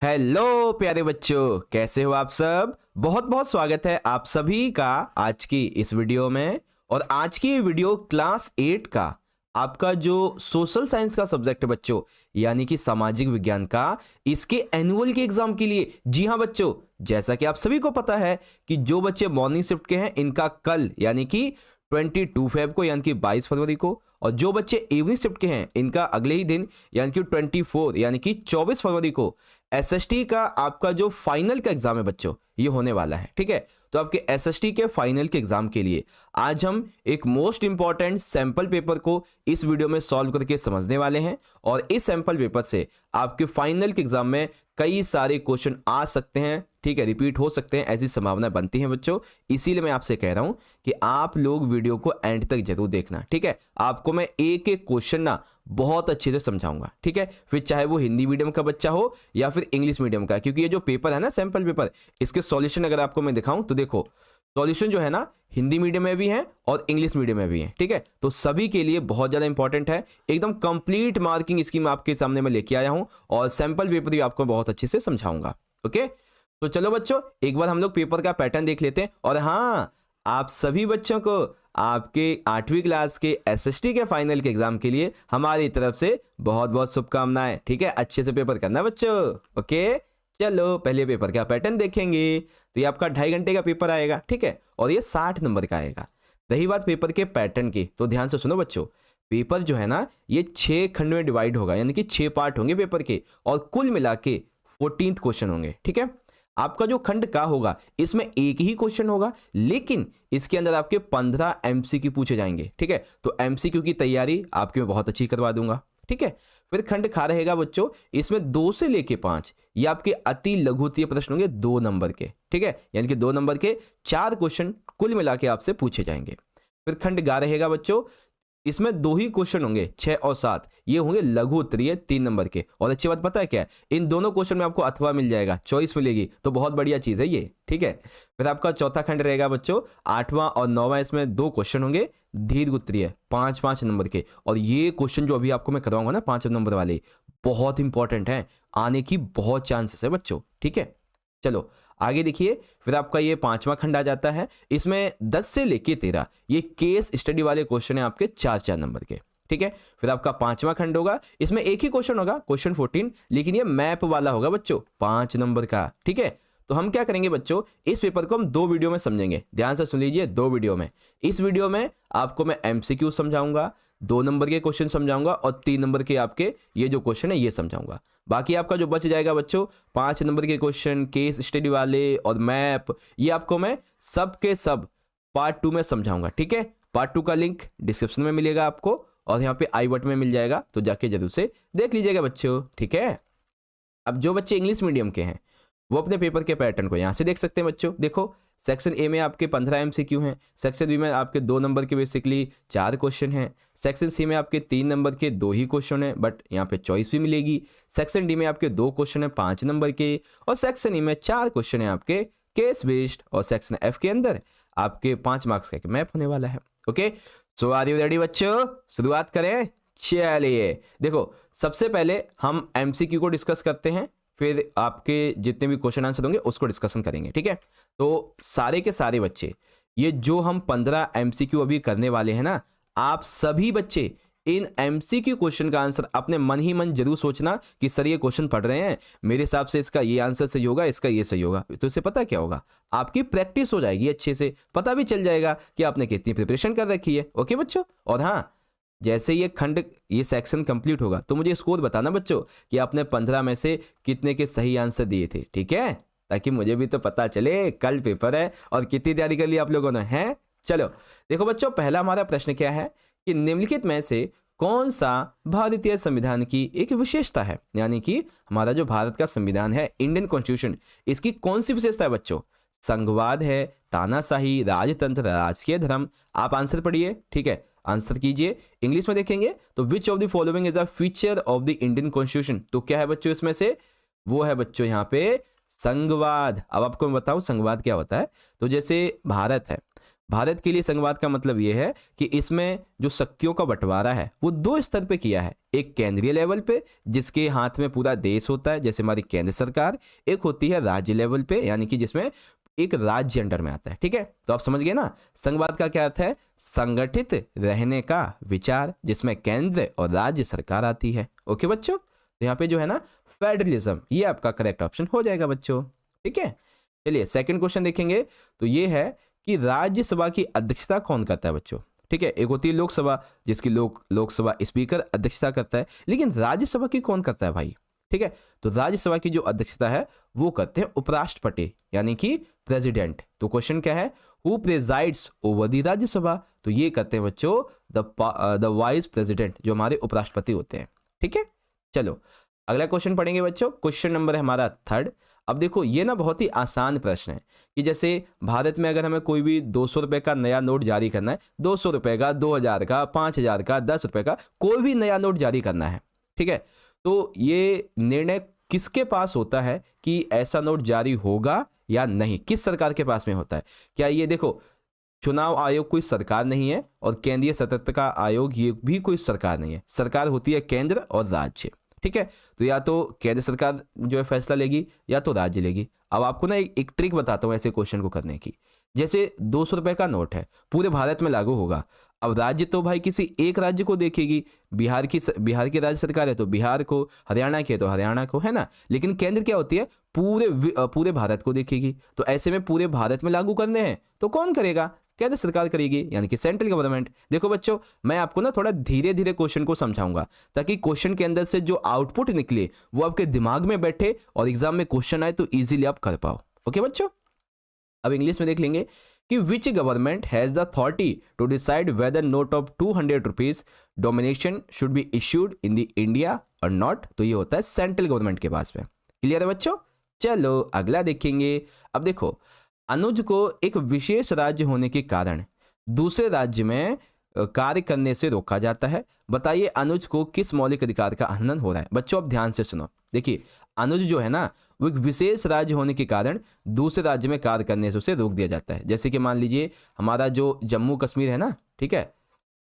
Hello प्यारे बच्चों, कैसे हो आप सब। बहुत बहुत स्वागत है आप सभी का आज की इस वीडियो में। और आज की ये वीडियो क्लास 8 का आपका जो सोशल साइंस का सब्जेक्ट है बच्चों, यानी कि सामाजिक विज्ञान का, इसके एनुअल के एग्जाम के लिए। जी हाँ बच्चों, जैसा कि आप सभी को पता है कि जो बच्चे मॉर्निंग शिफ्ट के हैं इनका कल यानी कि 22 फेब को यानी कि 22 फरवरी को, और जो बच्चे इवनिंग शिफ्ट के हैं इनका अगले ही दिन यानी कि 24 यानी कि 24 फरवरी को एसएसटी का आपका जो फाइनल का एग्जाम है बच्चों, ये होने वाला है। ठीक है, तो आपके एसएसटी के फाइनल के एग्जाम के लिए आज हम एक मोस्ट इंपॉर्टेंट सैंपल पेपर को इस वीडियो में सॉल्व करके समझने वाले हैं। और इस सैंपल पेपर से आपके फाइनल के एग्जाम में कई सारे क्वेश्चन आ सकते हैं, ठीक है, रिपीट हो सकते हैं, ऐसी संभावना बनती है बच्चों। इसीलिए मैं आपसे कह रहा हूं कि आप लोग वीडियो को एंड तक जरूर देखना। ठीक है, आपको मैं एक एक क्वेश्चन ना बहुत अच्छे से समझाऊंगा। ठीक है, फिर चाहे वो हिंदी मीडियम का बच्चा हो या फिर इंग्लिश मीडियम का, क्योंकि ये जो पेपर है ना सैंपल पेपर, इसके सॉल्यूशन अगर आपको मैं दिखाऊं तो देखो, सॉल्यूशन जो है ना हिंदी मीडियम में भी है और इंग्लिश मीडियम में भी है। ठीक है, तो सभी के लिए बहुत ज्यादा इंपॉर्टेंट है। एकदम कंप्लीट मार्किंग स्कीम आपके सामने मैं लेके आया हूं और सैंपल पेपर भी आपको बहुत अच्छे से समझाऊंगा। ओके, तो चलो बच्चों एक बार हम लोग पेपर का पैटर्न देख लेते हैं। और हाँ, आप सभी बच्चों को आपके 8वीं क्लास के एसएसटी के फाइनल के एग्जाम के लिए हमारी तरफ से बहुत बहुत शुभकामनाएं। ठीक है, अच्छे से पेपर करना बच्चों। ओके, चलो पहले पेपर का पैटर्न देखेंगे। तो ये आपका 2.5 घंटे का पेपर आएगा। ठीक है, और ये 60 नंबर का आएगा। रही बात पेपर के पैटर्न की, तो ध्यान से सुनो बच्चों, पेपर जो है ना ये 6 खंड में डिवाइड होगा, यानी कि 6 पार्ट होंगे पेपर के, और कुल मिला के 14 क्वेश्चन होंगे। ठीक है, आपका जो खंड का होगा इसमें एक ही क्वेश्चन होगा, लेकिन इसके अंदर आपके 15 एमसीक्यू पूछे जाएंगे। ठीक है, तो एमसीक्यू की तैयारी आपकी मैं बहुत अच्छी करवा दूंगा। ठीक है, फिर खंड खा रहेगा बच्चों, इसमें 2 से लेके 5 ये आपके अति लघुत्तरीय प्रश्न होंगे 2 नंबर के। ठीक है, यानी कि 2 नंबर के 4 क्वेश्चन कुल मिला के आपसे पूछे जाएंगे। फिर खंड गा रहेगा बच्चों, इसमें 2 ही क्वेश्चन होंगे, 6 और 7, ये होंगे लघु उत्तरीय 3 नंबर के। और अच्छी बात पता है क्या है, इन दोनों क्वेश्चन में आपको अथवा मिल जाएगा, चॉइस मिलेगी, तो बहुत बढ़िया चीज है ये। ठीक है, फिर आपका चौथा खंड रहेगा बच्चों 8वां और 9वां, इसमें 2 क्वेश्चन होंगे दीर्घ उत्तरीय 5-5 नंबर के। और ये क्वेश्चन जो अभी आपको मैं करवाऊंगा ना 5 नंबर वाले, बहुत इंपॉर्टेंट है, आने की बहुत चांसेस है बच्चों। ठीक है, चलो आगे देखिए। फिर आपका ये 5वां खंड आ जाता है, इसमें 10 से लेके 13 ये केस स्टडी वाले क्वेश्चन है आपके 4-4 नंबर के। ठीक है, फिर आपका 5वां खंड होगा, इसमें एक ही क्वेश्चन होगा, क्वेश्चन 14, लेकिन ये मैप वाला होगा बच्चों 5 नंबर का। ठीक है, तो हम क्या करेंगे बच्चों, इस पेपर को हम 2 वीडियो में समझेंगे। ध्यान से सुन लीजिए, 2 वीडियो में। इस वीडियो में आपको मैं एमसीक्यू समझाऊंगा, 2 नंबर के क्वेश्चन समझाऊंगा, और 3 नंबर के आपके ये जो क्वेश्चन है ये समझाऊंगा। बाकी आपका जो बच जाएगा बच्चों 5 नंबर के क्वेश्चन, केस स्टडी वाले और मैप, ये आपको मैं सब के सब पार्ट 2 में समझाऊंगा। ठीक है, पार्ट 2 का लिंक डिस्क्रिप्शन में मिलेगा आपको, और यहाँ पे आई बटन में मिल जाएगा, तो जाके जरूर से देख लीजिएगा बच्चों। ठीक है, अब जो बच्चे इंग्लिश मीडियम के हैं वो अपने पेपर के पैटर्न को यहाँ से देख सकते हैं बच्चों। देखो, सेक्शन ए में आपके 15 एमसीक्यू हैं, सेक्शन बी में आपके 2 नंबर के बेसिकली 4 क्वेश्चन हैं, सेक्शन सी में आपके 3 नंबर के 2 ही क्वेश्चन हैं, बट यहाँ पे चॉइस भी मिलेगी, सेक्शन डी में आपके 2 क्वेश्चन हैं 5 नंबर के, और सेक्शन ई में 4 क्वेश्चन हैं आपके केस बेस्ड, और सेक्शन एफ के अंदर आपके 5 मार्क्स का मैप होने वाला है। Okay, so are you ready बच्चों, शुरुआत करें। चलिए देखो, सबसे पहले हम एमसीक्यू को डिस्कस करते हैं, फिर आपके जितने भी क्वेश्चन आंसर होंगे उसको डिस्कशन करेंगे। ठीक है, तो सारे के सारे बच्चे, ये जो हम 15 एमसीक्यू अभी करने वाले हैं ना, आप सभी बच्चे इन एमसीक्यू क्वेश्चन का आंसर अपने मन ही मन जरूर सोचना कि सर ये क्वेश्चन पढ़ रहे हैं, मेरे हिसाब से इसका ये आंसर सही होगा, इसका ये सही होगा। तो इससे पता क्या होगा, आपकी प्रैक्टिस हो जाएगी, अच्छे से पता भी चल जाएगा कि आपने कितनी प्रिपरेशन कर रखी है। ओके बच्चों, और हाँ, जैसे ये खंड ये सेक्शन कंप्लीट होगा तो मुझे स्कोर बताना बच्चों कि आपने 15 में से कितने के सही आंसर दिए थे। ठीक है, ताकि मुझे भी तो पता चले, कल पेपर है और कितनी तैयारी कर ली आप लोगों ने, हैं। चलो देखो बच्चों, पहला हमारा प्रश्न क्या है कि निम्नलिखित में से कौन सा भारतीय संविधान की एक विशेषता है, यानी कि हमारा जो भारत का संविधान है, इंडियन कॉन्स्टिट्यूशन, इसकी कौन सी विशेषता है बच्चों। संघवाद है, तानाशाही, राजतंत्र, राजकीय धर्म। आप आंसर पढ़िए। ठीक है, आंसर कीजिए। इंग्लिश में देखेंगे तो which of the following is a feature of the Indian constitution, तो क्या है बच्चों इसमें से, वो है बच्चों यहाँ पे संघवाद। अब आपको मैं बताऊं संघवाद क्या होता है। तो जैसे भारत है, भारत के लिए संघवाद का मतलब ये है कि इसमें जो शक्तियों का बंटवारा है वो दो स्तर पे किया है। एक केंद्रीय लेवल पे जिसके हाथ में पूरा देश होता है जैसे हमारी केंद्र सरकार, एक होती है राज्य लेवल पे यानी कि जिसमें एक राज्य अंडर में आता है। ठीक है, तो आप समझ गए ना संघवाद का क्या अर्थ है? संगठित रहने का विचार जिसमें केंद्र और राज्य सरकार आती है। ओके बच्चों, तो यहाँ पे जो है ना फेडरलिज्म, ये आपका करेक्ट ऑप्शन हो जाएगा बच्चों। ठीक है, चलिए सेकंड क्वेश्चन देखेंगे। तो ये है कि राज्यसभा की अध्यक्षता कौन करता है बच्चों? ठीक है, एक होती है लोकसभा जिसकी लोकसभा स्पीकर अध्यक्षता करता है, लेकिन राज्यसभा की कौन करता है भाई? ठीक है, तो राज्यसभा की जो अध्यक्षता है वो करते हैं उपराष्ट्रपति यानी कि प्रेसिडेंट। तो क्वेश्चन क्या है? Who presides over the Rajya Sabha? तो ये करते हैं बच्चों द वाइस प्रेसिडेंट, जो हमारे उपराष्ट्रपति होते हैं। ठीक है, चलो अगला क्वेश्चन पढ़ेंगे बच्चों। क्वेश्चन नंबर है हमारा 3rd। अब देखो ये ना बहुत ही आसान प्रश्न है कि जैसे भारत में अगर हमें कोई भी 200 रुपए का नया नोट जारी करना है, 200 रुपए का, 2000 का, 5000 का, 10 रुपए का, कोई भी नया नोट जारी करना है। ठीक है, तो ये निर्णय किसके पास होता है कि ऐसा नोट जारी होगा या नहीं? किस सरकार के पास में होता है? क्या ये देखो चुनाव आयोग कोई सरकार नहीं है और केंद्रीय सतर्कता आयोग ये भी कोई सरकार नहीं है। सरकार होती है केंद्र और राज्य। ठीक है, तो या तो केंद्र सरकार जो है फैसला लेगी या तो राज्य लेगी। अब आपको ना एक ट्रिक बताता हूँ ऐसे क्वेश्चन को करने की। जैसे 200 रुपए का नोट है, पूरे भारत में लागू होगा। अब राज्य तो भाई किसी एक राज्य को देखेगी, बिहार की राज्य सरकार है तो बिहार को, हरियाणा की है तो हरियाणा को, है ना। लेकिन केंद्र क्या होती है? पूरे भारत को देखेगी। तो ऐसे में पूरे भारत में लागू करने हैं तो कौन करेगा? केंद्र सरकार करेगी यानी कि सेंट्रल गवर्नमेंट। देखो बच्चों मैं आपको ना थोड़ा धीरे धीरे क्वेश्चन को समझाऊंगा ताकि क्वेश्चन के अंदर से जो आउटपुट निकले वो आपके दिमाग में बैठे और एग्जाम में क्वेश्चन आए तो इजीली आप कर पाओ। ओके बच्चों, अब इंग्लिश में देख लेंगे कि which government has the authority to decide whether note of 200 rupees denomination should be issued in the India और नॉट? तो ये होता है सेंट्रल गवर्नमेंट के पास में। क्लियर है बच्चों? चलो अगला देखेंगे। अब देखो अनुज को एक विशेष राज्य होने के कारण दूसरे राज्य में कार्य करने से रोका जाता है। बताइए अनुज को किस मौलिक अधिकार का हनन हो रहा है? बच्चों आप ध्यान से सुनो। देखिए अनुज जो है ना वो एक विशेष राज्य होने के कारण दूसरे राज्य में कार्य करने से उसे रोक दिया जाता है। जैसे कि मान लीजिए हमारा जो जम्मू कश्मीर है ना, ठीक है,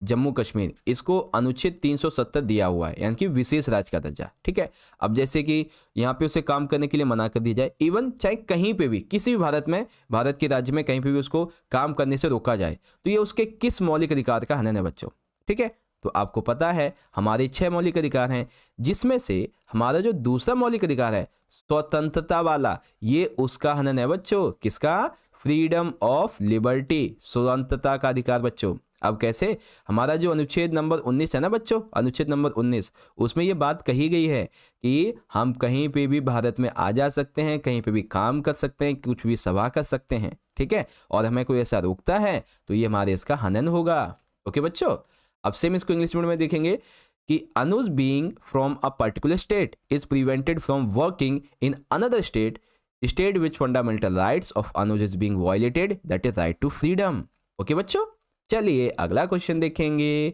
जम्मू कश्मीर, इसको अनुच्छेद 370 दिया हुआ है यानी कि विशेष राज्य का दर्जा। ठीक है, अब जैसे कि यहाँ पे उसे काम करने के लिए मना कर दिया जाए, इवन चाहे कहीं पे भी किसी भी भारत के राज्य में कहीं पे भी उसको काम करने से रोका जाए तो ये उसके किस मौलिक अधिकार का हनन है बच्चों? ठीक है, तो आपको पता है हमारे 6 मौलिक अधिकार हैं जिसमें से हमारा जो दूसरा मौलिक अधिकार है स्वतंत्रता वाला, ये उसका हनन है बच्चों। किसका? फ्रीडम ऑफ लिबर्टी, स्वतंत्रता का अधिकार बच्चों। अब कैसे? हमारा जो अनुच्छेद नंबर 19 है ना बच्चों, अनुच्छेद नंबर 19, उसमें ये बात कही गई है कि हम कहीं पे भी भारत में आ जा सकते हैं, कहीं पे भी काम कर सकते हैं, कुछ भी सभा कर सकते हैं। ठीक है, और हमें कोई ऐसा रोकता है तो ये हमारे इसका हनन होगा। ओके बच्चों, अब सेम इसको इंग्लिश में देखेंगे कि Anuj being from a particular state is prevented from working in another state which fundamental rights of Anuj is being violated, that is right to freedom. Okay बच्चों, चलिए अगला क्वेश्चन देखेंगे।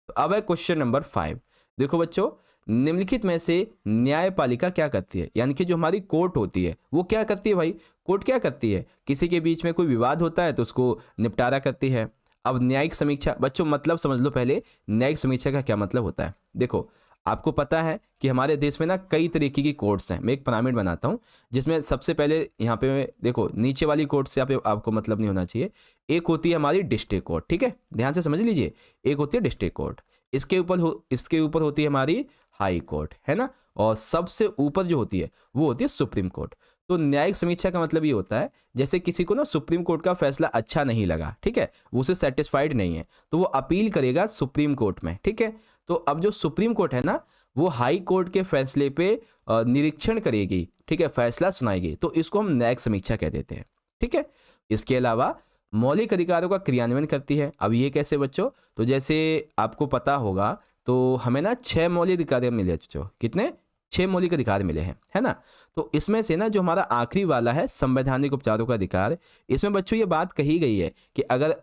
तो अब है क्वेश्चन नंबर 5। देखो बच्चों निम्नलिखित में से न्यायपालिका क्या करती है? यानी कि जो हमारी कोर्ट होती है वो क्या करती है भाई? कोर्ट क्या करती है? किसी के बीच में कोई विवाद होता है तो उसको निपटारा करती है। अब न्यायिक समीक्षा बच्चों मतलब समझ लो पहले, न्यायिक समीक्षा का क्या मतलब होता है। देखो आपको पता है कि हमारे देश में ना कई तरीके की कोर्ट्स हैं। मैं एक पिरामिड बनाता हूँ जिसमें सबसे पहले यहाँ पे देखो नीचे वाली कोर्ट से आपको मतलब नहीं होना चाहिए। एक होती है हमारी डिस्ट्रिक्ट कोर्ट, ठीक है, ध्यान से समझ लीजिए। एक होती है डिस्ट्रिक्ट कोर्ट, इसके ऊपर होती है हमारी हाई कोर्ट, है ना, और सबसे ऊपर जो होती है वो होती है सुप्रीम कोर्ट। तो न्यायिक समीक्षा का मतलब ये होता है जैसे किसी को ना सुप्रीम कोर्ट का फैसला अच्छा नहीं लगा, ठीक है, वो उसे सेटिस्फाइड नहीं है तो वो अपील करेगा सुप्रीम कोर्ट में। ठीक है, तो अब जो सुप्रीम कोर्ट है ना वो हाई कोर्ट के फैसले पे निरीक्षण करेगी, ठीक है, फैसला सुनाएगी, तो इसको हम न्यायिक समीक्षा कह देते हैं। ठीक है, इसके अलावा मौलिक अधिकारों का क्रियान्वयन करती है। अब ये कैसे बच्चों? तो जैसे आपको पता होगा तो हमें ना 6 मौलिक अधिकार मिले बच्चों। कितने? 6 मौलिक अधिकार मिले हैं, है ना। तो इसमें से ना जो हमारा आखिरी वाला है संवैधानिक उपचारों का अधिकार, इसमें बच्चों ये बात कही गई है कि अगर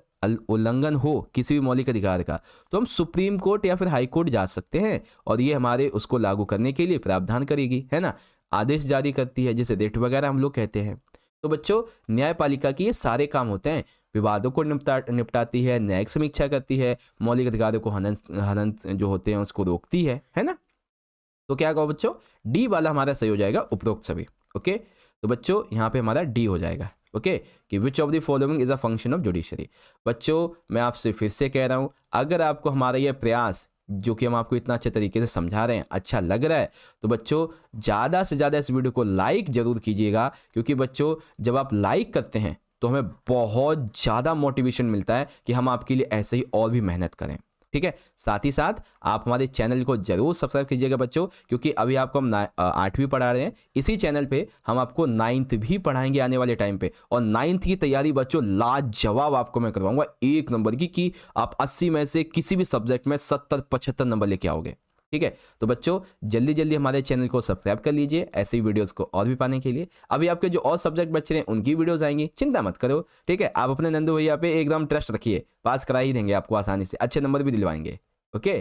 उल्लंघन हो किसी भी मौलिक अधिकार का तो हम सुप्रीम कोर्ट या फिर हाई कोर्ट जा सकते हैं और ये हमारे उसको लागू करने के लिए प्रावधान करेगी, है ना, आदेश जारी करती है जिसे रिट वगैरह हम लोग कहते हैं। तो बच्चों न्यायपालिका के ये सारे काम होते हैं। विवादों को निपटाती है, न्यायिक समीक्षा करती है, मौलिक अधिकारों को हनन जो होते हैं उसको रोकती है ना। तो क्या कहो बच्चों, डी वाला हमारा सही हो जाएगा, उपरोक्त सभी। ओके, तो बच्चों यहाँ पे हमारा डी हो जाएगा। ओके, कि which of the following is a function of judiciary. बच्चों मैं आपसे फिर से कह रहा हूँ, अगर आपको हमारा यह प्रयास जो कि हम आपको इतना अच्छे तरीके से समझा रहे हैं अच्छा लग रहा है, तो बच्चों ज़्यादा से ज़्यादा इस वीडियो को लाइक जरूर कीजिएगा, क्योंकि बच्चों जब आप लाइक करते हैं तो हमें बहुत ज़्यादा मोटिवेशन मिलता है कि हम आपके लिए ऐसे ही और भी मेहनत करें। ठीक है, साथ ही साथ आप हमारे चैनल को जरूर सब्सक्राइब कीजिएगा बच्चों, क्योंकि अभी आपको हम 8वीं पढ़ा रहे हैं, इसी चैनल पे हम आपको 9th भी पढ़ाएंगे आने वाले टाइम पे। और 9th की तैयारी बच्चों लाजवाब आपको मैं करवाऊंगा, 1 नंबर की, कि आप 80 में से किसी भी सब्जेक्ट में 70-75 नंबर लेके आओगे। ठीक है, तो बच्चों जल्दी जल्दी हमारे चैनल को सब्सक्राइब कर लीजिए ऐसे ही वीडियोस को और भी पाने के लिए। अभी आपके जो और सब्जेक्ट बच्चे हैं उनकी वीडियोस आएंगी, चिंता मत करो। ठीक है, आप अपने नंदू भैया पे एकदम ट्रस्ट रखिए, पास करा ही देंगे आपको आसानी से, अच्छे नंबर भी दिलवाएंगे। ओके,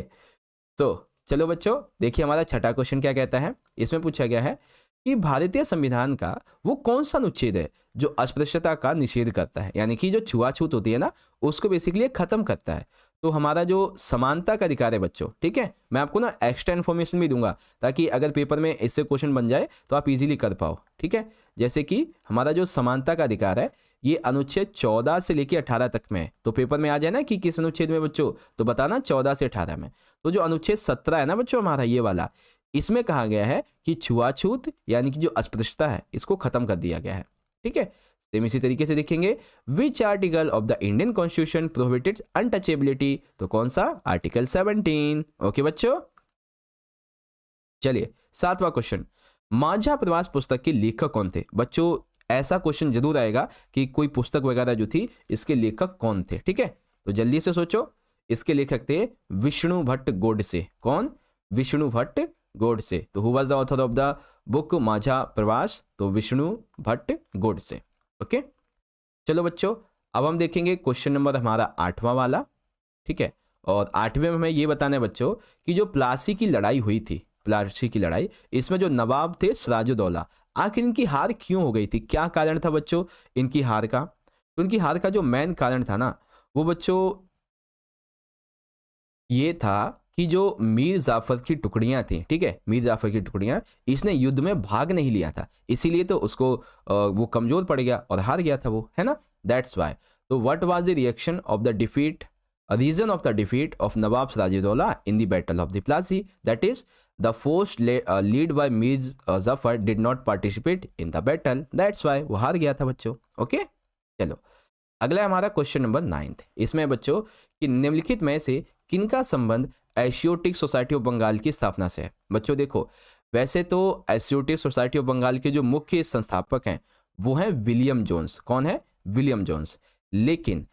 तो चलो बच्चों देखिए हमारा छठा क्वेश्चन क्या कहता है। इसमें पूछा गया है कि भारतीय संविधान का वो कौन सा अनुच्छेद है जो अस्पृश्यता का निषेध करता है, यानी कि जो छुआछूत होती है ना उसको बेसिकली खत्म करता है। तो हमारा जो समानता का अधिकार है बच्चों, ठीक है, मैं आपको ना एक्स्ट्रा इन्फॉर्मेशन भी दूंगा ताकि अगर पेपर में इससे क्वेश्चन बन जाए तो आप इजीली कर पाओ। ठीक है, जैसे कि हमारा जो समानता का अधिकार है ये अनुच्छेद 14 से लेकर 18 तक में है। तो पेपर में आ जाए ना कि किस अनुच्छेद में बच्चों, तो बताना 14 से 18 में। तो जो अनुच्छेद 17 है ना बच्चों हमारा ये वाला, इसमें कहा गया है कि छुआछूत यानी कि जो अस्पृश्यता है इसको खत्म कर दिया गया है। ठीक है, सेम इसी तरीके से देखेंगे which article of the Indian constitution prohibited untouchability, तो कौन सा, आर्टिकल 17। ओके बच्चों, चलिए 7वां क्वेश्चन, माझा प्रवास पुस्तक के लेखक कौन थे। बच्चों ऐसा क्वेश्चन जरूर आएगा कि कोई पुस्तक वगैरह जो थी इसके लेखक कौन थे। ठीक है, तो जल्दी से सोचो, इसके लेखक थे विष्णु भट्ट गोडसे। कौन, विष्णु भट्ट गोडसे। तो who was the author of the book माझा प्रवास, तो विष्णु भट्ट गोडसे। ओके, चलो बच्चों अब हम देखेंगे क्वेश्चन नंबर हमारा 8वां वाला। ठीक है, और 8वें में हमें ये बताना है बच्चों कि जो प्लासी की लड़ाई हुई थी, प्लासी की लड़ाई, इसमें जो नवाब थे सिराजुद्दौला, आखिर इनकी हार क्यों हो गई थी, क्या कारण था बच्चों इनकी हार का। तो इनकी हार का जो मेन कारण था ना वो बच्चों ये था कि जो मीर जाफर की टुकड़ियां थी, ठीक है, मीर जाफर की टुकड़ियां, इसने युद्ध में भाग नहीं लिया था, इसीलिए तो उसको वो कमजोर पड़ गया और हार गया था वो, है ना, दैट्स वाई। तो what was the reaction of the defeat, reason of the defeat of Nawab Sirajuddaula in the battle of the Plassey, that is the force lead by Mir Jafar did not participate in the battle, that's why वो हार गया था बच्चों। Okay, चलो अगला हमारा question number 9। इसमें बच्चों कि निम्नलिखित में से किनका संबंध एशियोटिक सोसाइटी ऑफ बंगाल की स्थापना से है। बच्चों देखो, वैसे तो एशियोटिक सोसाइटी ऑफ बंगाल के जो मुख्य संस्थापक हैं वो हैं विलियम जोन्स। कौन है, विलियम जोन्स। लेकिन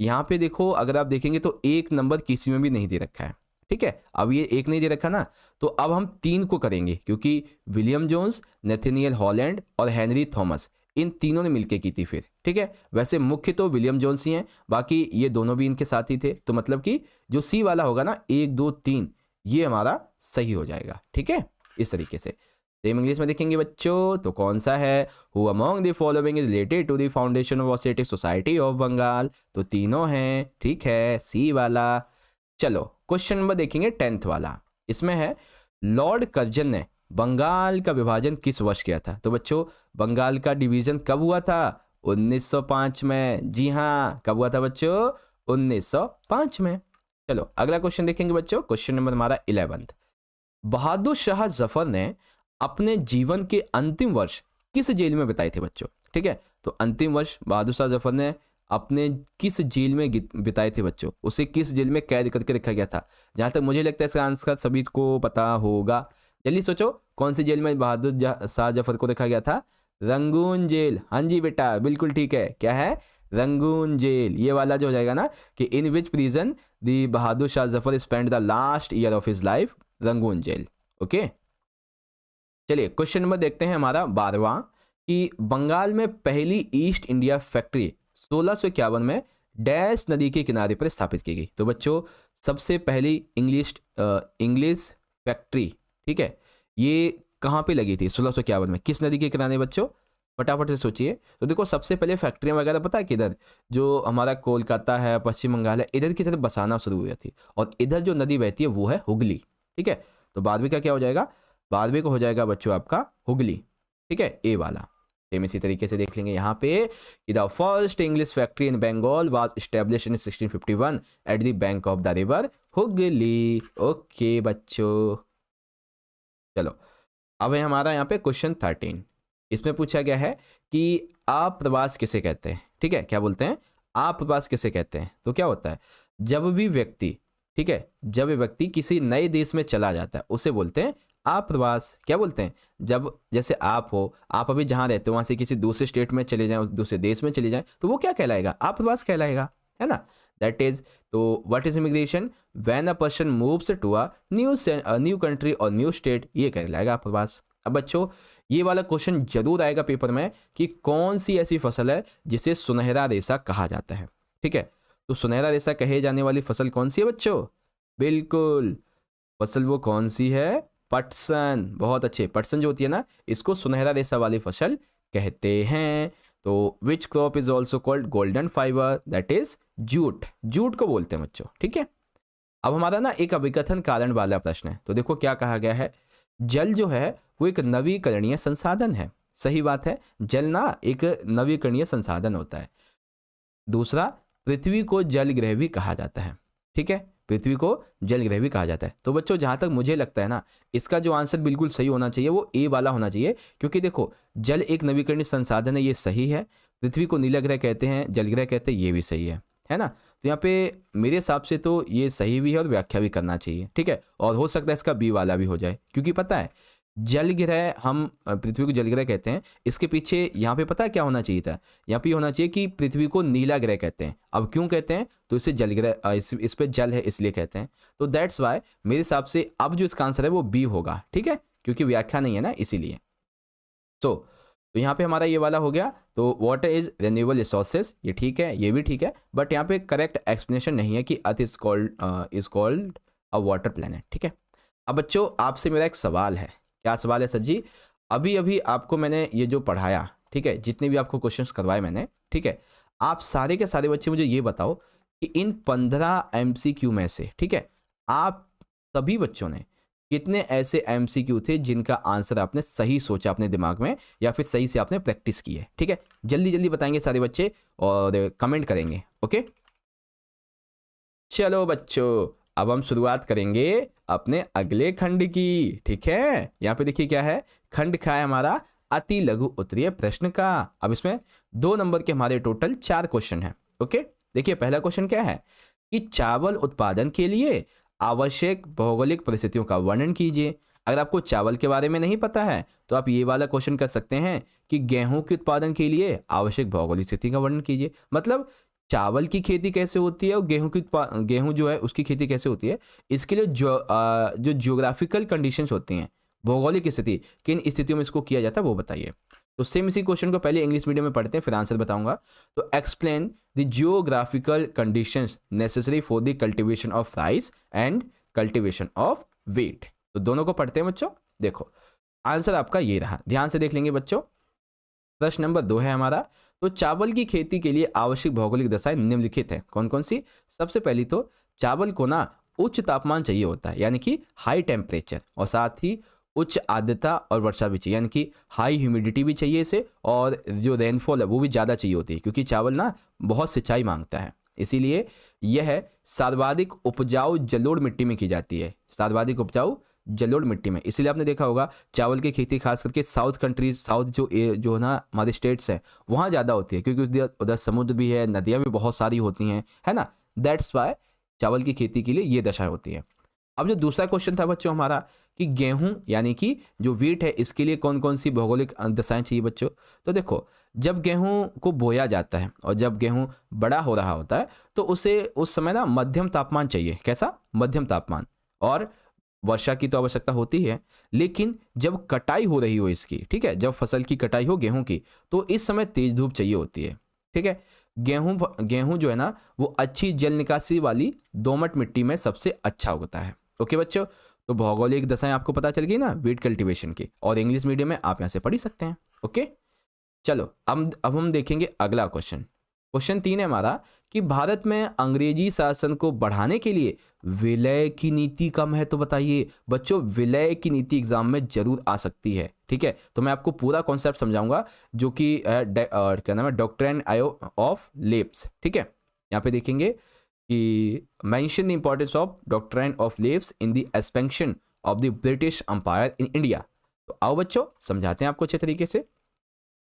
यहाँ पे देखो अगर आप देखेंगे तो 1 नंबर किसी में भी नहीं दे रखा है। ठीक है, अब ये 1 नहीं दे रखा ना, तो अब हम 3 को करेंगे, क्योंकि विलियम जोन्स, नेथेनियल हॉलैंड और हेनरी थॉमस, इन तीनों ने मिलकर की थी फिर। ठीक है, वैसे मुख्य तो विलियम जोन्स ही हैं, बाकी ये दोनों भी इनके साथ ही थे। तो मतलब कि जो सी वाला होगा ना 1 2 3 ये हमारा सही हो जाएगा। ठीक है, इस तरीके से। सेम इंग्लिश में देखेंगे बच्चों तो कौन सा है, who among the following is related to the foundation of Asiatic Society of Bengal, तो तीनों हैं। ठीक है, सी वाला। चलो क्वेश्चन नंबर देखेंगे 10th वाला। इसमें है लॉर्ड कर्जन ने बंगाल का विभाजन किस वर्ष किया था। तो बच्चों बंगाल का डिवीजन कब हुआ था, 1905 में। जी हाँ, कब हुआ था बच्चों, 1905 में। चलो अगला क्वेश्चन देखेंगे बच्चों, क्वेश्चन नंबर हमारा 11th। बहादुर शाह जफर ने अपने जीवन के अंतिम वर्ष किस जेल में बिताए थे बच्चों। ठीक है, तो अंतिम वर्ष बहादुर शाह जफर ने अपने किस जेल में बिताए थे बच्चों, उसे किस जेल में कैद करके रखा गया था। जहां तक मुझे लगता है इसका आंसर सभी को पता होगा, जल्दी सोचो कौन सी जेल में बहादुर शाह जफर को रखा गया था, रंगून जेल। हाँ जी बेटा, बिल्कुल ठीक है, क्या है, रंगून जेल। ये वाला जो हो जाएगा ना कि in which prison the Bahadur Shah Zafar spend the last year of his life, Rangoon jail. Okay, चलिए क्वेश्चन नंबर देखते हैं हमारा 12वां कि बंगाल में पहली ईस्ट इंडिया फैक्ट्री 1651 में डैश नदी के किनारे पर स्थापित की गई। तो बच्चों सबसे पहली इंग्लिश फैक्ट्री, ठीक है, ये कहाँ पे लगी थी 1651 में, किस नदी के किनारे बच्चों, फटाफट से सोचिए। तो देखो सबसे पहले फैक्ट्रियाँ वगैरह पता है किधर, जो हमारा कोलकाता है, पश्चिम बंगाल है, इधर की तरफ बसाना शुरू हुई थी। और इधर जो नदी बहती है वो है हुगली। ठीक है, तो बारहवीं का क्या हो जाएगा, बारहवीं को हो जाएगा बच्चों आपका हुगली। ठीक है, ए वाला। सेम इसी तरीके से देख लेंगे यहाँ पे कि the first English factory in Bengal was established in 1651 at the bank of the river Hooghly. Okay बच्चों, चलो अब है हमारा यहाँ पे क्वेश्चन 13। इसमें पूछा गया है कि आप्रवास किसे कहते हैं। ठीक है, क्या बोलते हैं, आप्रवास किसे कहते हैं। तो क्या होता है, जब भी व्यक्ति, ठीक है, जब व्यक्ति किसी नए देश में चला जाता है उसे बोलते हैं आप्रवास। क्या बोलते हैं, जब जैसे आप हो, आप अभी जहाँ रहते हो वहाँ से किसी दूसरे स्टेट में चले जाएं, दूसरे देश में चले जाएं, तो वो क्या कहलाएगा, आप्रवास कहलाएगा, है ना। दैट इज, तो what is immigration, when a person moves to a new country और न्यू स्टेट, ये कहलाएगा आप्रवास। अब बच्चों ये वाला क्वेश्चन जरूर आएगा पेपर में कि कौन सी ऐसी फसल है जिसे सुनहरा रेशा कहा जाता है। ठीक है, तो सुनहरा रेशा कहे जाने वाली फसल कौन सी है बच्चों, बिल्कुल फसल वो कौन सी है, पटसन। बहुत अच्छे, पटसन जो होती है ना, इसको सुनहरा रेशा वाली फसल कहते हैं। तो which crop is also called golden fibre, that is jute. Jute को बोलते हैं बच्चों। ठीक है, अब हमारा ना एक अभिकथन कारण वाला प्रश्न है। तो देखो क्या कहा गया है, जल जो है वो एक नवीकरणीय संसाधन है। सही बात है, जल ना एक नवीकरणीय संसाधन होता है। दूसरा, पृथ्वी को जल ग्रह भी कहा जाता है। ठीक है, पृथ्वी को जल ग्रह भी कहा जाता है। तो बच्चों जहां तक मुझे लगता है ना, इसका जो आंसर बिल्कुल सही होना चाहिए वो ए वाला होना चाहिए, क्योंकि देखो जल एक नवीकरणीय संसाधन है, ये सही है। पृथ्वी को नीला ग्रह कहते हैं, जल ग्रह कहते हैं, ये भी सही है ना। तो यहाँ पे मेरे हिसाब से तो ये सही भी है और व्याख्या भी करना चाहिए। ठीक है, और हो सकता है इसका बी वाला भी हो जाए, क्योंकि पता है जल ग्रह, हम पृथ्वी को जल ग्रह कहते हैं, इसके पीछे यहाँ पे पता है क्या होना चाहिए था, यहाँ पे होना चाहिए कि पृथ्वी को नीला ग्रह कहते हैं। अब क्यों कहते हैं, तो इसे जल ग्रह, इस पे जल है इसलिए कहते हैं। तो दैट्स वाई मेरे हिसाब से अब जो इसका आंसर है वो बी होगा। ठीक है, क्योंकि व्याख्या नहीं है ना, इसीलिए। तो यहाँ पे हमारा ये वाला हो गया। तो वाटर इज रिन्यूएबल रिसोर्सेज, ये ठीक है, ये भी ठीक है, बट यहाँ पे करेक्ट एक्सप्लेनेशन नहीं है कि earth is called a water planet. ठीक है, अब बच्चों आपसे मेरा एक सवाल है। क्या सवाल है सर जी, अभी अभी आपको मैंने ये जो पढ़ाया, ठीक है, जितने भी आपको क्वेश्चंस करवाए मैंने, ठीक है, आप सारे के सारे बच्चे मुझे ये बताओ कि इन 15 MCQ में से, ठीक है, आप सभी बच्चों ने कितने ऐसे MCQ थे जिनका आंसर आपने सही सोचा अपने दिमाग में, या फिर सही से आपने प्रैक्टिस की है। ठीक है, जल्दी जल्दी बताएंगे सारे बच्चे और कमेंट करेंगे। ओके, चलो बच्चों अब हम शुरुआत करेंगे अपने अगले खंड की। ठीक है, यहाँ पे देखिए क्या है, खंड का है हमारा अति लघु उत्तरीय प्रश्न का। अब इसमें 2 नंबर के हमारे टोटल 4 क्वेश्चन हैं। ओके, देखिए पहला क्वेश्चन क्या है कि चावल उत्पादन के लिए आवश्यक भौगोलिक परिस्थितियों का वर्णन कीजिए। अगर आपको चावल के बारे में नहीं पता है तो आप ये वाला क्वेश्चन कर सकते हैं कि गेहूं के उत्पादन के लिए आवश्यक भौगोलिक स्थिति का वर्णन कीजिए। मतलब चावल की खेती कैसे होती है और गेहूं जो है उसकी खेती कैसे होती है, इसके लिए जो जियोग्राफिकल कंडीशंस होती हैं, भौगोलिक स्थिति, किन स्थितियों में इसको किया जाता है वो बताइए। तो सेम इसी क्वेश्चन को पहले इंग्लिश मीडियम में पढ़ते हैं, फिर आंसर बताऊंगा। तो explain the geographical conditions necessary for the cultivation of rice and cultivation of wheat. तो दोनों को पढ़ते हैं बच्चों। देखो आंसर आपका ये रहा, ध्यान से देख लेंगे बच्चों। प्रश्न नंबर 2 है हमारा, तो चावल की खेती के लिए आवश्यक भौगोलिक दशाएं निम्नलिखित है, कौन कौन सी। सबसे पहली तो चावल को ना उच्च तापमान चाहिए होता है, यानी कि हाई टेम्परेचर, और साथ ही उच्च आर्द्रता और वर्षा भी चाहिए, यानी कि हाई ह्यूमिडिटी भी चाहिए इसे, और जो रेनफॉल है वो भी ज़्यादा चाहिए होती है, क्योंकि चावल ना बहुत सिंचाई मांगता है। इसीलिए यह सर्वाधिक उपजाऊ जलोढ़ मिट्टी में की जाती है, सर्वाधिक उपजाऊ जलोढ़ मिट्टी में। इसीलिए आपने देखा होगा चावल की खेती खास करके साउथ कंट्रीज, साउथ जो ना हमारे स्टेट्स हैं वहाँ ज़्यादा होती है, क्योंकि उधर समुद्र भी है, नदियाँ भी बहुत सारी होती हैं, है ना। दैट्स वाई चावल की खेती के लिए ये दशा होती है। अब जो दूसरा क्वेश्चन था बच्चों हमारा कि गेहूं यानी कि जो व्हीट है इसके लिए कौन कौन सी भौगोलिक दशाएं चाहिए बच्चों। तो देखो जब गेहूं को बोया जाता है और जब गेहूं बड़ा हो रहा होता है तो उसे उस समय ना मध्यम तापमान चाहिए। कैसा, मध्यम तापमान, और वर्षा की तो आवश्यकता होती है। लेकिन जब कटाई हो रही हो इसकी, ठीक है, जब फसल की कटाई हो गेहूं की, तो इस समय तेज धूप चाहिए होती है। ठीक है, गेहूं जो है ना वो अच्छी जल निकासी वाली दोमट मिट्टी में सबसे अच्छा उगता है। ओके बच्चों, तो भौगोलिक दशाएं आपको पता चल गई ना व्हीट कल्टीवेशन की, और इंग्लिश मीडियम में आप यहाँ से पढ़ ही सकते हैं। ओके, चलो अब हम देखेंगे अगला क्वेश्चन। क्वेश्चन 3 है हमारा कि भारत में अंग्रेजी शासन को बढ़ाने के लिए विलय की नीति का महत्व बताइए। बच्चों, विलय की नीति एग्जाम में जरूर आ सकती है, ठीक है। तो मैं आपको पूरा कॉन्सेप्ट समझाऊंगा, जो कि क्या नाम है, डॉक्ट्रिन ऑफ लेप्स, ठीक है। यहाँ पे देखेंगे कि mention the importance of doctrine of lapse in the expansion of the British empire in India. तो आओ बच्चों समझाते हैं आपको अच्छे तरीके से।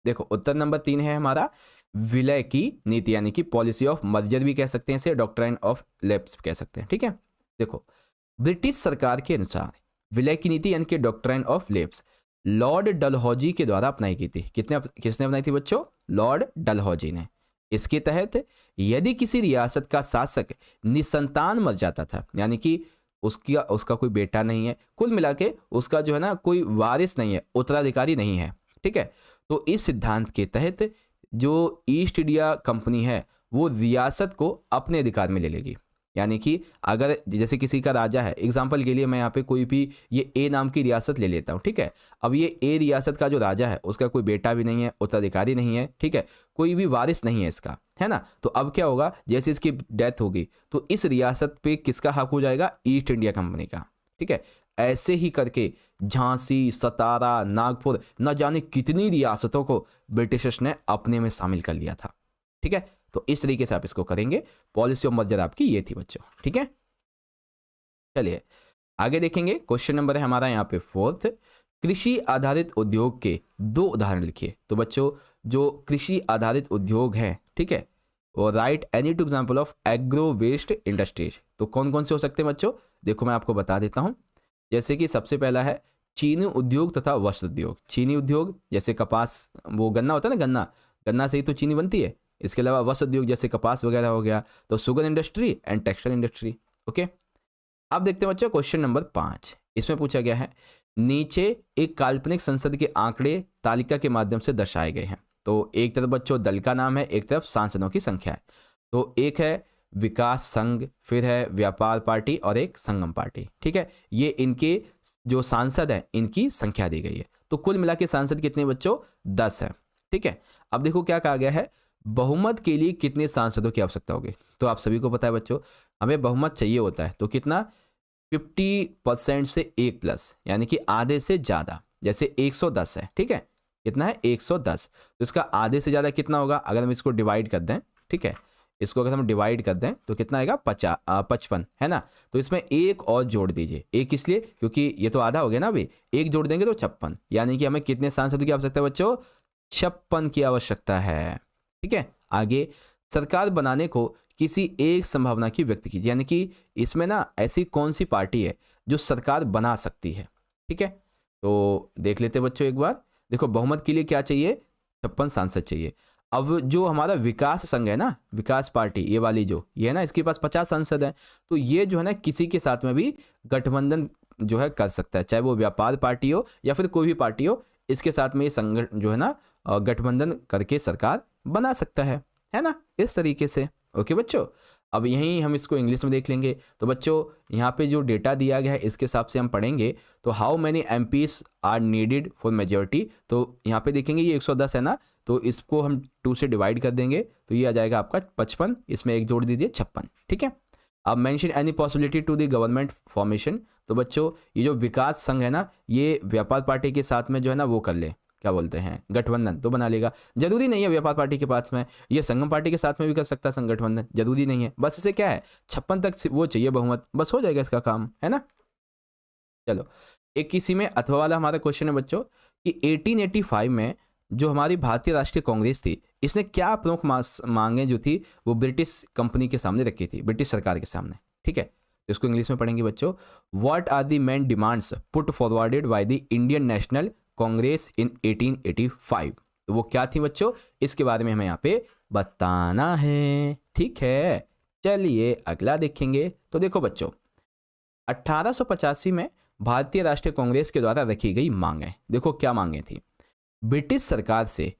देखो, उत्तर नंबर 3 है हमारा विलय की नीति, यानी कि पॉलिसी ऑफ मर्जर भी कह सकते हैं इसे, डॉक्ट्राइन ऑफ लैप्स कह सकते हैं, ठीक है। देखो, ब्रिटिश सरकार के अनुसार विलय की नीति यानी कि doctrine of lapse Lord Dalhousie के द्वारा अपनाई गई थी। किसने अपनाई थी बच्चों? लॉर्ड डलहौजी ने। इसके तहत यदि किसी रियासत का शासक निसंतान मर जाता था, यानी कि उसका कोई बेटा नहीं है, कुल मिला के उसका जो है ना कोई वारिस नहीं है, उत्तराधिकारी नहीं है, ठीक है, तो इस सिद्धांत के तहत जो ईस्ट इंडिया कंपनी है वो रियासत को अपने अधिकार में ले लेगी। यानी कि अगर जैसे किसी का राजा है, एग्जाम्पल के लिए मैं यहाँ पे कोई भी ये ए नाम की रियासत ले लेता हूँ, ठीक है। अब ये ए रियासत का जो राजा है उसका कोई बेटा भी नहीं है, उत्तराधिकारी नहीं है, ठीक है, कोई भी वारिस नहीं है इसका, है ना। तो अब क्या होगा, जैसे इसकी डेथ होगी तो इस रियासत पे किसका हक हो जाएगा? ईस्ट इंडिया कंपनी का, ठीक है। ऐसे ही करके झांसी, सतारा, नागपुर, न जाने कितनी रियासतों को ब्रिटिशर्स ने अपने में शामिल कर लिया था, ठीक है। तो इस तरीके से आप इसको करेंगे। पॉलिसी ऑफ मर्जर आपकी ये थी बच्चों, ठीक है। चलिए आगे देखेंगे। क्वेश्चन नंबर है हमारा यहाँ पे 4th, कृषि आधारित उद्योग के 2 उदाहरण लिखिए। तो बच्चों, जो कृषि आधारित उद्योग है, ठीक है, और write any two example of agro waste industries. तो कौन कौन से हो सकते हैं बच्चों? देखो मैं आपको बता देता हूँ। जैसे कि सबसे पहला है चीनी उद्योग तथा वस्त्र उद्योग। चीनी उद्योग जैसे कपास, वो गन्ना होता है ना, गन्ना से ही तो चीनी बनती है। इसके अलावा वस्त्र उद्योग जैसे कपास वगैरह हो गया, तो sugar industry and textile industry, okay. अब देखते हैं बच्चों क्वेश्चन नंबर 5। इसमें पूछा गया है, नीचे एक काल्पनिक संसद के आंकड़े तालिका के माध्यम से दर्शाए गए हैं। तो एक तरफ बच्चों दल का नाम है, एक तरफ सांसदों की संख्या है। तो एक है विकास संघ, फिर है व्यापार पार्टी और एक संगम पार्टी, ठीक है। ये इनके जो सांसद हैं इनकी संख्या दी गई है। तो कुल मिला के सांसद कितने बच्चों? 10 है, ठीक है। अब देखो क्या कहा गया है, बहुमत के लिए कितने सांसदों की आवश्यकता होगी? तो आप सभी को पता है बच्चों, हमें बहुमत चाहिए होता है। तो कितना? 50% से 1+, यानी कि आधे से ज़्यादा। जैसे 110 है, ठीक है, कितना है? 110। तो इसका आधे से ज़्यादा कितना होगा? अगर हम इसको डिवाइड कर दें, ठीक है, इसको अगर हम डिवाइड कर दें तो कितना आएगा? 55, है ना। तो इसमें एक और जोड़ दीजिए। एक इसलिए क्योंकि ये तो आधा हो गया ना, अभी एक जोड़ देंगे तो 56, यानी कि हमें कितने सांसदों की आवश्यकता है बच्चों? 56 की आवश्यकता है, ठीक है। आगे, सरकार बनाने को किसी एक संभावना की व्यक्त कीजिए, यानी कि इसमें ना ऐसी कौन सी पार्टी है जो सरकार बना सकती है, ठीक है। तो देख लेते बच्चों एक बार। देखो, बहुमत के लिए क्या चाहिए? 56 सांसद चाहिए। अब जो हमारा विकास संघ है ना, विकास पार्टी, ये वाली जो ये है ना, इसके पास 50 सांसद हैं। तो ये जो है ना किसी के साथ में भी गठबंधन जो है कर सकता है, चाहे वो व्यापार पार्टी हो या फिर कोई भी पार्टी हो, इसके साथ में ये संगठन जो है ना गठबंधन करके सरकार बना सकता है ना, इस तरीके से। ओके बच्चों, अब यहीं हम इसको इंग्लिश में देख लेंगे। तो बच्चों यहाँ पे जो डेटा दिया गया है इसके हिसाब से हम पढ़ेंगे। तो how many MPs are needed for majority. तो यहाँ पे देखेंगे ये 110 है ना, तो इसको हम 2 से डिवाइड कर देंगे तो ये आ जाएगा आपका 55, इसमें एक जोड़ दीजिए 56, ठीक है। अब mention any possibility to the government formation. तो बच्चों ये जो विकास संघ है ना, ये व्यापार पार्टी के साथ में जो है ना वो कर ले, क्या बोलते हैं, गठबंधन तो बना लेगा। जरूरी नहीं है व्यापार पार्टी के पास में, ये संगम पार्टी के साथ में भी कर सकता है संगठबंधन, जरूरी नहीं है। बस इसे क्या है, 56 तक वो चाहिए बहुमत, बस हो जाएगा इसका काम, है ना। चलो, एक किसी में अथवा वाला हमारा क्वेश्चन है बच्चों कि 1885 में जो हमारी भारतीय राष्ट्रीय कांग्रेस थी, इसने क्या प्रमुख मांगे जो थी वो ब्रिटिश कंपनी के सामने रखी थी, ब्रिटिश सरकार के सामने, ठीक है। इसको इंग्लिश में पढ़ेंगे बच्चों। What are the main demands put forwarded by the Indian National Congress in 1885। तो वो क्या थी बच्चों, इसके बारे में हमें यहाँ पे बताना है, ठीक है। चलिए अगला देखेंगे। तो देखो बच्चों, 1885 में भारतीय राष्ट्रीय कांग्रेस के द्वारा रखी गई मांगें, देखो क्या मांगें थी। ब्रिटिश सरकार से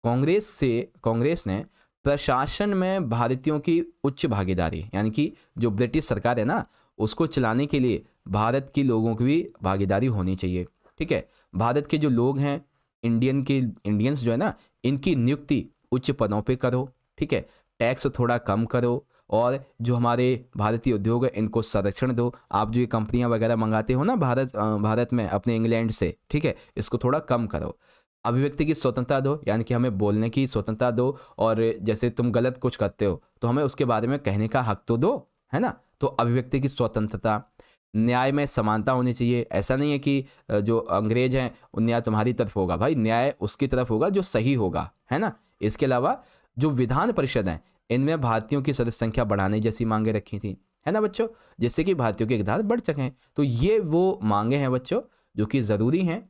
कांग्रेस ने प्रशासन में भारतीयों की उच्च भागीदारी, यानी कि जो ब्रिटिश सरकार है ना उसको चलाने के लिए भारत के लोगों की भी भागीदारी होनी चाहिए, ठीक है। भारत के जो लोग हैं इंडियंस जो है ना, इनकी नियुक्ति उच्च पदों पे करो, ठीक है, टैक्स थोड़ा कम करो, और जो हमारे भारतीय उद्योग है इनको संरक्षण दो। आप जो ये कंपनियां वगैरह मंगाते हो ना भारत में अपने इंग्लैंड से, ठीक है, इसको थोड़ा कम करो। अभिव्यक्ति की स्वतंत्रता दो, यानी कि हमें बोलने की स्वतंत्रता दो, और जैसे तुम गलत कुछ करते हो तो हमें उसके बारे में कहने का हक तो दो, है ना। तो अभिव्यक्ति की स्वतंत्रता। न्याय में समानता होनी चाहिए। ऐसा नहीं है कि जो अंग्रेज हैं वो न्याय तुम्हारी तरफ होगा, भाई न्याय उसकी तरफ होगा जो सही होगा, है ना। इसके अलावा जो विधान परिषद है इनमें भारतीयों की सदस्य संख्या बढ़ाने जैसी मांगे रखी थी, है ना बच्चों, जिससे कि भारतीयों के हित बढ़ सकें। तो ये वो मांगे हैं बच्चों जो कि ज़रूरी हैं,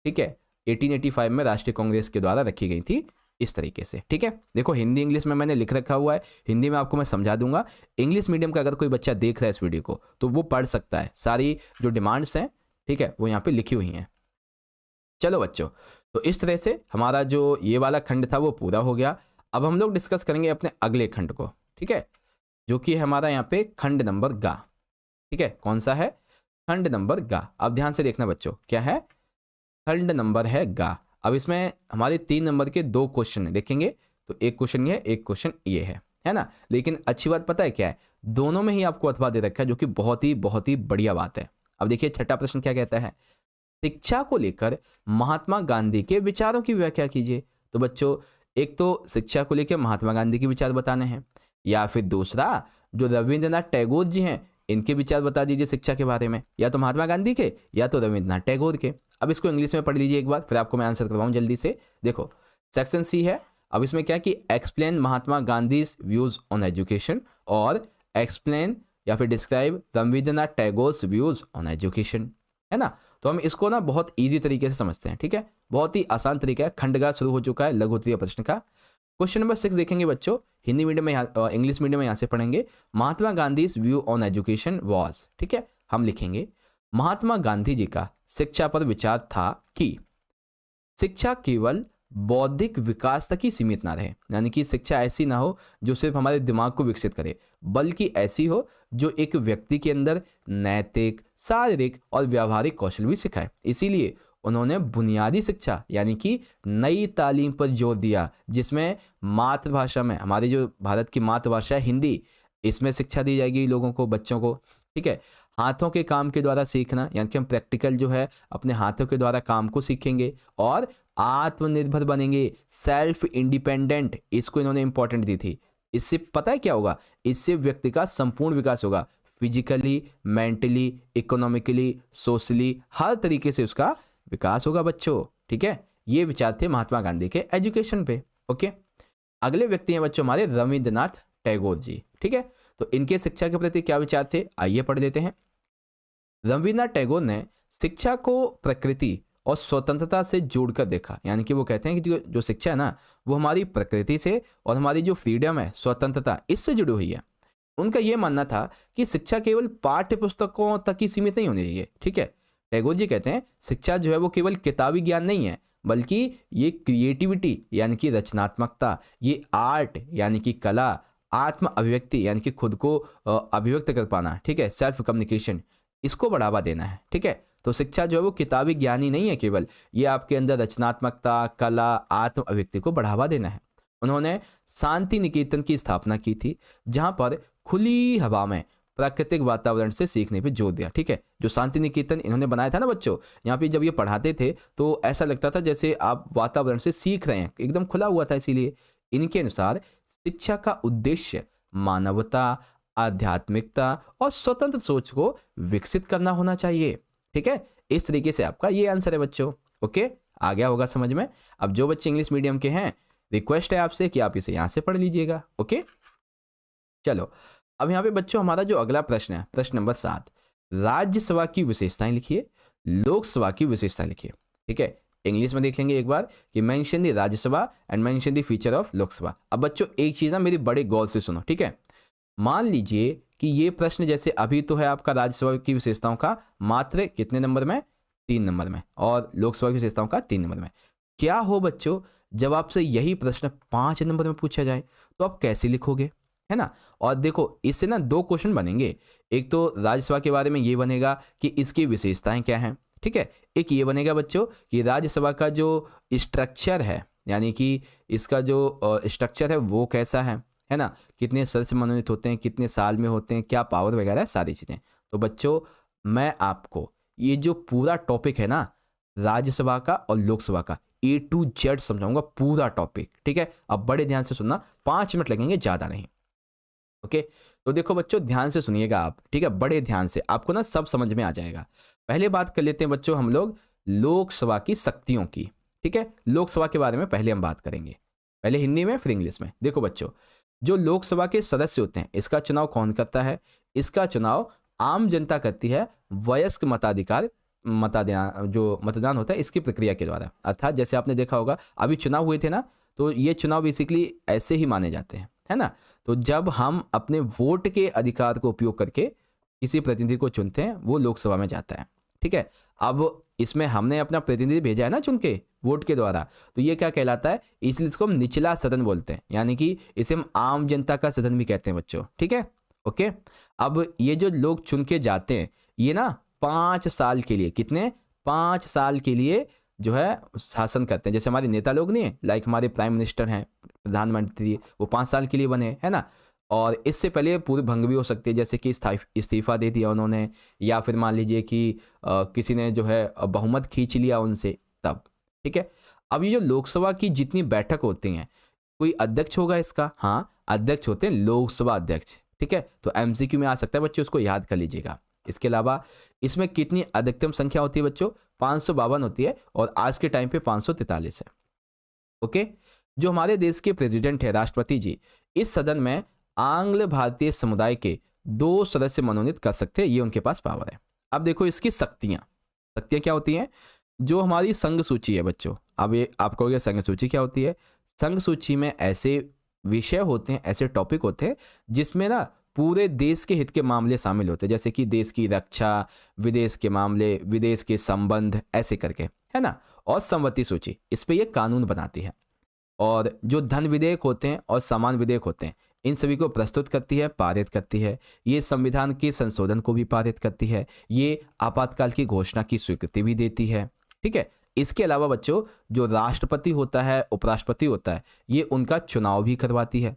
ठीक है, 1885 में राष्ट्रीय कांग्रेस के द्वारा रखी गई थी इस तरीके से, ठीक है। देखो हिंदी इंग्लिश में मैंने लिख रखा हुआ है, हिंदी में आपको मैं समझा दूंगा। इंग्लिश मीडियम का अगर कोई बच्चा देख रहा है इस वीडियो को तो वो पढ़ सकता है, सारी जो डिमांड्स हैं, ठीक है, वो यहाँ पे लिखी हुई हैं। चलो बच्चों, तो इस तरह से हमारा जो ये वाला खंड था वो पूरा हो गया। अब हम लोग डिस्कस करेंगे अपने अगले खंड को, ठीक है, जो कि हमारा यहाँ पे खंड नंबर गा, ठीक है। कौन सा है? खंड नंबर गा। अब ध्यान से देखना बच्चों, क्या है? खंड नंबर है गा। अब इसमें हमारे 3 नंबर के 2 क्वेश्चन देखेंगे, तो एक क्वेश्चन ये है, एक क्वेश्चन ये है ना। लेकिन अच्छी बात पता है क्या है, दोनों में ही आपको अथवा दे रखा है, जो कि बहुत ही बढ़िया बात है। अब देखिए छठा प्रश्न क्या कहता है, शिक्षा को लेकर महात्मा गांधी के विचारों की व्याख्या कीजिए। तो बच्चों एक तो शिक्षा को लेकर महात्मा गांधी के विचार बताने हैं, या फिर दूसरा जो रविंद्रनाथ टैगोर जी हैं इनके विचार बता दीजिए शिक्षा के बारे में, या तो महात्मा गांधी के या तो रविंद्रनाथ टैगोर के। अब इसको इंग्लिश में पढ़ लीजिए एक बार, फिर आपको मैं आंसर करवाऊं जल्दी से। देखो सेक्शन सी है, अब इसमें क्या है कि explain Mahatma Gandhi views on education, और एक्सप्लेन या फिर describe Rabindranath Tagore views on education, है ना। तो हम इसको ना बहुत ईजी तरीके से समझते हैं, ठीक है, बहुत ही आसान तरीका है। खंडगा शुरू हो चुका है लघु उत्तरीय प्रश्न का। क्वेश्चन नंबर 6 देखेंगे बच्चों, हिंदी मीडियम में इंग्लिश मीडियम में यहाँ से पढ़ेंगे। Mahatma Gandhi view on education was, ठीक है, हम लिखेंगे महात्मा गांधी जी का शिक्षा पर विचार था कि शिक्षा केवल बौद्धिक विकास तक ही सीमित ना रहे, यानी कि शिक्षा ऐसी ना हो जो सिर्फ हमारे दिमाग को विकसित करे, बल्कि ऐसी हो जो एक व्यक्ति के अंदर नैतिक, शारीरिक और व्यावहारिक कौशल भी सिखाए। इसीलिए उन्होंने बुनियादी शिक्षा यानी कि नई तालीम पर जोर दिया, जिसमें मातृभाषा में, हमारी जो भारत की मातृभाषा है हिंदी, इसमें शिक्षा दी जाएगी लोगों को, बच्चों को, ठीक है। हाथों के काम के द्वारा सीखना, यानी कि हम प्रैक्टिकल जो है अपने हाथों के द्वारा काम को सीखेंगे और आत्मनिर्भर बनेंगे, सेल्फ इंडिपेंडेंट, इसको इन्होंने इंपॉर्टेंट दी थी। इससे पता है क्या होगा, इससे व्यक्ति का संपूर्ण विकास होगा, फिजिकली, मेंटली, इकोनॉमिकली, सोशली, हर तरीके से उसका विकास होगा बच्चों, ठीक है। ये विचार थे महात्मा गांधी के एजुकेशन पे, ओके। अगले व्यक्ति हैं बच्चों हमारे रविंद्रनाथ टैगोर जी, ठीक है। तो इनके शिक्षा के प्रति क्या विचार थे, आइए पढ़ लेते हैं। रविंद्रनाथ टैगोर ने शिक्षा को प्रकृति और स्वतंत्रता से जोड़कर देखा, यानी कि वो कहते हैं कि जो शिक्षा है ना वो हमारी प्रकृति से और हमारी जो फ्रीडम है, स्वतंत्रता, इससे जुड़ी हुई है। उनका ये मानना था कि शिक्षा केवल पाठ्य पुस्तकों तक ही सीमित नहीं होनी चाहिए, ठीक है। टैगोर जी कहते हैं शिक्षा जो है वो केवल किताबी ज्ञान नहीं है, बल्कि ये क्रिएटिविटी यानी कि रचनात्मकता, ये आर्ट यानी कि कला, आत्म अभिव्यक्ति यानी कि खुद को अभिव्यक्त कर पाना, ठीक है, सेल्फ कम्युनिकेशन, इसको बढ़ावा देना है, ठीक है। तो शिक्षा जो है वो किताबी ज्ञान ही नहीं है केवल, ये आपके अंदर रचनात्मकता, कला, आत्म अभिव्यक्ति को बढ़ावा देना है। उन्होंने शांति निकेतन की स्थापना की थी, जहां पर खुली हवा में प्राकृतिक वातावरण से सीखने पे जोर दिया, ठीक है। जो शांति निकेतन इन्होंने बनाया था ना बच्चों, यहाँ पे जब ये पढ़ाते थे तो ऐसा लगता था जैसे आप वातावरण से सीख रहे हैं, एकदम खुला हुआ था। इसीलिए इनके अनुसार शिक्षा का उद्देश्य मानवता, आध्यात्मिकता और स्वतंत्र सोच को विकसित करना होना चाहिए, ठीक है। इस तरीके से आपका ये आंसर है बच्चों, ओके, आ गया होगा समझ में। अब जो बच्चे इंग्लिश मीडियम के हैं, रिक्वेस्ट है आपसे कि आप इसे यहाँ से पढ़ लीजिएगा, ओके। चलो अब यहाँ पे बच्चों हमारा जो अगला प्रश्न है, प्रश्न नंबर 7, राज्यसभा की विशेषताएं लिखिए, लोकसभा की विशेषताएं लिखिए, ठीक है। इंग्लिश में देख लेंगे एक बार कि mention the Rajya Sabha and mention the feature of Lok Sabha. अब बच्चों एक चीज़ ना मेरी बड़े गौर से सुनो, ठीक है। मान लीजिए कि ये प्रश्न जैसे अभी तो है आपका राज्यसभा की विशेषताओं का मात्र कितने नंबर में, 3 नंबर में, और लोकसभा की विशेषताओं का 3 नंबर में। क्या हो बच्चों जब आपसे यही प्रश्न 5 नंबर में पूछा जाए तो आप कैसे लिखोगे, है ना। और देखो इससे ना 2 क्वेश्चन बनेंगे, एक तो राज्यसभा के बारे में ये बनेगा कि इसकी विशेषताएं क्या हैं, ठीक है। एक ये बनेगा बच्चों कि राज्यसभा का जो स्ट्रक्चर है, यानी कि इसका जो स्ट्रक्चर है वो कैसा है ना, कितने सदस्य मनोनीत होते हैं, कितने साल में होते हैं, क्या पावर वगैरह, सारी चीज़ें। तो बच्चों मैं आपको ये जो पूरा टॉपिक है ना राज्यसभा का और लोकसभा का A to Z समझाऊंगा पूरा टॉपिक, ठीक है। अब बड़े ध्यान से सुनना, 5 मिनट लगेंगे, ज़्यादा नहीं। ओके, तो देखो बच्चों ध्यान से सुनिएगा आप, ठीक है, बड़े ध्यान से, आपको ना सब समझ में आ जाएगा। पहले बात कर लेते हैं बच्चों हम लोग लोकसभा की शक्तियों की, ठीक है। लोकसभा के बारे में पहले हम बात करेंगे, पहले हिंदी में फिर इंग्लिश में। देखो बच्चों, जो लोकसभा के सदस्य होते हैं इसका चुनाव कौन करता है? इसका चुनाव आम जनता करती है वयस्क मताधिकार जो मतदान होता है इसकी प्रक्रिया के द्वारा। अर्थात जैसे आपने देखा होगा अभी चुनाव हुए थे ना, तो ये चुनाव बेसिकली ऐसे ही माने जाते हैं, है ना। तो जब हम अपने वोट के अधिकार को उपयोग करके किसी प्रतिनिधि को चुनते हैं वो लोकसभा में जाता है, ठीक है। अब इसमें हमने अपना प्रतिनिधि भेजा है ना चुन के वोट के द्वारा, तो ये क्या कहलाता है? इसलिए इसको हम निचला सदन बोलते हैं, यानी कि इसे हम आम जनता का सदन भी कहते हैं बच्चों, ठीक है। ओके, अब ये जो लोग चुन के जाते हैं ये ना 5 साल के लिए, कितने? 5 साल के लिए जो है शासन करते हैं। जैसे हमारे नेता लोग नहीं है, लाइक हमारे प्राइम मिनिस्टर हैं, प्रधानमंत्री, वो 5 साल के लिए बने, है ना। और इससे पहले पूरी भंग भी हो सकती है, जैसे कि इस्तीफा दे दिया उन्होंने, या फिर मान लीजिए कि किसी ने जो है बहुमत खींच लिया उनसे, तब, ठीक है। अब ये जो लोकसभा की जितनी बैठक होती हैं, कोई अध्यक्ष होगा इसका? हाँ, अध्यक्ष होते हैं लोकसभा अध्यक्ष, ठीक है। तो एमसीक्यू में आ सकता है बच्चों, उसको याद कर लीजिएगा। इसके अलावा इसमें कितनी अधिकतम संख्या होती है बच्चों? 552 होती है, और आज के टाइम पे 543 है। ओके, जो हमारे देश के प्रेसिडेंट है, राष्ट्रपति जी, इस सदन में आंग्ल भारतीय समुदाय के 2 सदस्य मनोनीत कर सकते हैं, ये उनके पास पावर है। अब देखो इसकी शक्तियां क्या होती हैं? जो हमारी संघ सूची है बच्चों, अब ये आप कहोगे संघ सूची क्या होती है? संघ सूची में ऐसे विषय होते हैं, ऐसे टॉपिक होते हैं जिसमें ना पूरे देश के हित के मामले शामिल होते हैं, जैसे कि देश की रक्षा, विदेश के मामले, विदेश के संबंध, ऐसे करके, है ना। और संवति सूची, इस पे ये कानून बनाती है। और जो धन विधेयक होते हैं और समान विधेयक होते हैं, इन सभी को प्रस्तुत करती है, पारित करती है। ये संविधान के संशोधन को भी पारित करती है। ये आपातकाल की घोषणा की स्वीकृति भी देती है, ठीक है। इसके अलावा बच्चों जो राष्ट्रपति होता है, उपराष्ट्रपति होता है, ये उनका चुनाव भी करवाती है,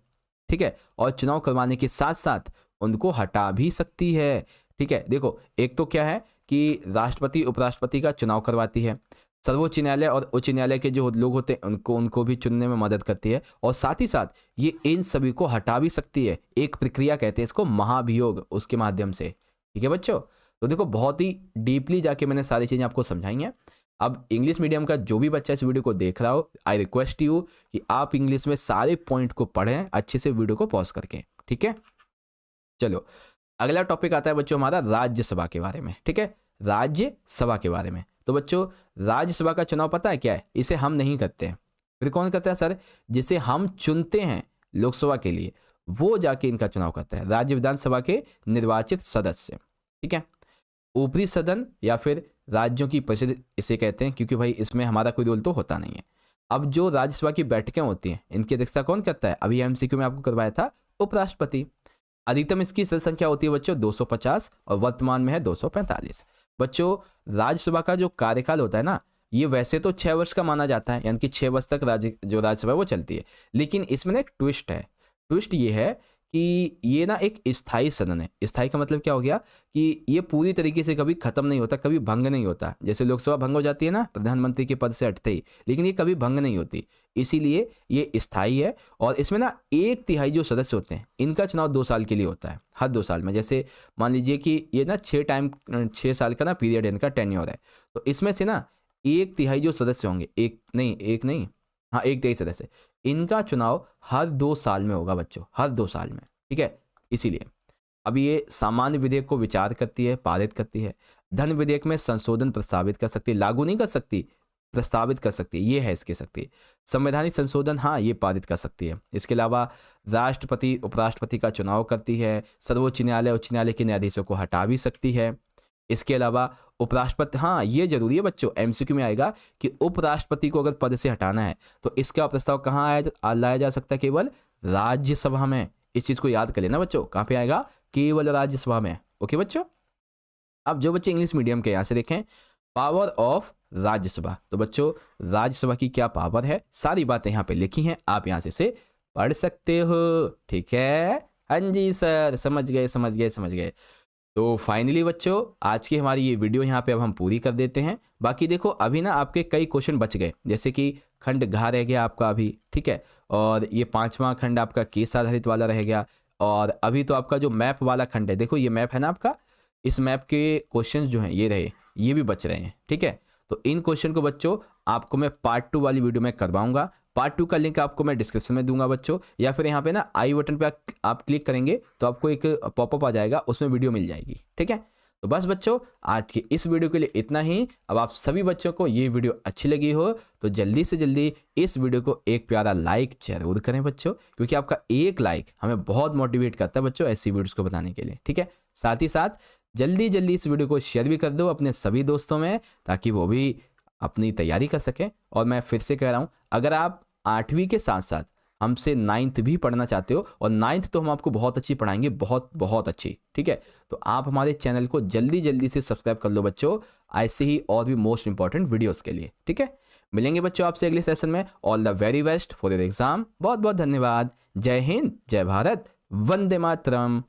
ठीक है। और चुनाव करवाने के साथ साथ उनको हटा भी सकती है, ठीक है। देखो एक तो क्या है कि राष्ट्रपति उपराष्ट्रपति का चुनाव करवाती है, सर्वोच्च न्यायालय और उच्च न्यायालय के जो लोग होते हैं उनको भी चुनने में मदद करती है, और साथ ही साथ ये इन सभी को हटा भी सकती है। एक प्रक्रिया कहते हैं इसको, महाभियोग, उसके माध्यम से, ठीक है बच्चों। तो देखो बहुत ही डीपली जाके मैंने सारी चीज़ें आपको समझाई हैं। अब इंग्लिश मीडियम का जो भी बच्चा इस वीडियो को देख रहा हो, आई रिक्वेस्ट यू कि आप इंग्लिश में सारे पॉइंट को पढ़ें अच्छे से, वीडियो को पॉज करके, ठीक है। चलो अगला टॉपिक आता है बच्चों हमारा राज्यसभा के बारे में, ठीक है, राज्यसभा के बारे में। तो बच्चों राज्यसभा का चुनाव पता है क्या है? इसे हम नहीं करते हैं, फिर कौन करता है सर? जिसे हम चुनते हैं लोकसभा के लिए, वो जाके इनका चुनाव करता है, राज्य विधानसभा के निर्वाचित सदस्य, ठीक है। ऊपरी सदन या फिर राज्यों की परिषद इसे कहते हैं, क्योंकि भाई इसमें हमारा कोई रोल तो होता नहीं है। अब जो राज्यसभा की बैठकें होती हैं इनकी अध्यक्षता कौन करता है? अभी एमसीक्यू में आपको करवाया था, उपराष्ट्रपति। अधिकतम इसकी सदस्य संख्या होती है बच्चों 250, और वर्तमान में है 245। बच्चों राज्यसभा का जो कार्यकाल होता है ना, ये वैसे तो 6 वर्ष का माना जाता है, यानी कि 6 वर्ष तक राज्यसभा वो चलती है। लेकिन इसमें ना एक ट्विस्ट है। ट्विस्ट ये है कि ये ना एक स्थायी सदन है। स्थायी का मतलब क्या हो गया कि ये पूरी तरीके से कभी खत्म नहीं होता, कभी भंग नहीं होता। जैसे लोकसभा भंग हो जाती है ना प्रधानमंत्री के पद से हटते ही, लेकिन ये कभी भंग नहीं होती, इसीलिए ये स्थायी है। और इसमें ना 1/3 जो सदस्य होते हैं इनका चुनाव 2 साल के लिए होता है, हर 2 साल में। जैसे मान लीजिए कि ये ना 6 साल का ना पीरियड इनका टेन्योर है, तो इसमें से ना 1/3 जो सदस्य होंगे, एक नहीं, हाँ 1/3 सदस्य, इनका चुनाव हर 2 साल में होगा बच्चों, हर 2 साल में, ठीक है। इसीलिए अब ये सामान्य विधेयक को विचार करती है, पारित करती है। धन विधेयक में संशोधन प्रस्तावित कर सकती है, लागू नहीं कर सकती, प्रस्तावित कर सकती है, ये है इसकी शक्ति। संवैधानिक संशोधन, हाँ ये पारित कर सकती है। इसके अलावा राष्ट्रपति उपराष्ट्रपति का चुनाव करती है। सर्वोच्च न्यायालय उच्च न्यायालय के न्यायाधीशों को हटा भी सकती है। इसके अलावा उपराष्ट्रपति, हाँ ये जरूरी है बच्चों, एमसीक्यू में आएगा कि उपराष्ट्रपति को अगर पद से हटाना है तो इसका प्रस्ताव कहाँ लाया जा सकता है? केवल राज्यसभा में। इस चीज को याद कर लेना बच्चों, कहाँ पे आएगा? केवल राज्यसभा में। ओके बच्चों। अब जो बच्चे इंग्लिश मीडियम के यहाँ से देखें, पावर ऑफ राज्यसभा। तो बच्चों राज्यसभा की क्या पावर है, सारी बातें यहाँ पे लिखी हैं, आप यहाँ से पढ़ सकते हो। ठीक है, हाँ जी सर, समझ गए समझ गए समझ गए। तो फाइनली बच्चों आज की हमारी ये वीडियो यहाँ पे अब हम पूरी कर देते हैं। बाकी देखो अभी ना आपके कई क्वेश्चन बच गए, जैसे कि खंड घ रह गया आपका अभी, ठीक है, और ये 5वां खंड आपका केस आधारित वाला रह गया, और अभी तो आपका जो मैप वाला खंड है, देखो ये मैप है ना आपका, इस मैप के क्वेश्चन जो हैं ये रहे, ये भी बच रहे हैं। ठीक है, तो इन क्वेश्चन को बच्चों आपको मैं पार्ट 2 वाली वीडियो में करवाऊंगा। पार्ट 2 का लिंक आपको मैं डिस्क्रिप्शन में दूंगा बच्चों, या फिर यहाँ पे ना आई बटन पे आप क्लिक करेंगे तो आपको एक पॉपअप आ जाएगा, उसमें वीडियो मिल जाएगी। ठीक है, तो बस बच्चों आज की इस वीडियो के लिए इतना ही। अब आप सभी बच्चों को ये वीडियो अच्छी लगी हो तो जल्दी से जल्दी इस वीडियो को एक प्यारा लाइक जरूर करें बच्चों, क्योंकि आपका एक लाइक हमें बहुत मोटिवेट करता है बच्चों ऐसी वीडियोस को बनाने के लिए। ठीक है, साथ ही साथ जल्दी जल्दी इस वीडियो को शेयर भी कर दो अपने सभी दोस्तों में, ताकि वो भी अपनी तैयारी कर सकें। और मैं फिर से कह रहा हूँ, अगर आप 8वीं के साथ साथ हमसे 9th भी पढ़ना चाहते हो, और 9th तो हम आपको बहुत अच्छी पढ़ाएंगे, बहुत बहुत अच्छी। ठीक है, तो आप हमारे चैनल को जल्दी जल्दी से सब्सक्राइब कर लो बच्चों, ऐसे ही और भी मोस्ट इंपॉर्टेंट वीडियोस के लिए। ठीक है, मिलेंगे बच्चों आपसे अगले सेशन में। All the very best for your exam. बहुत बहुत धन्यवाद। जय हिंद, जय भारत, वंदे मातरम।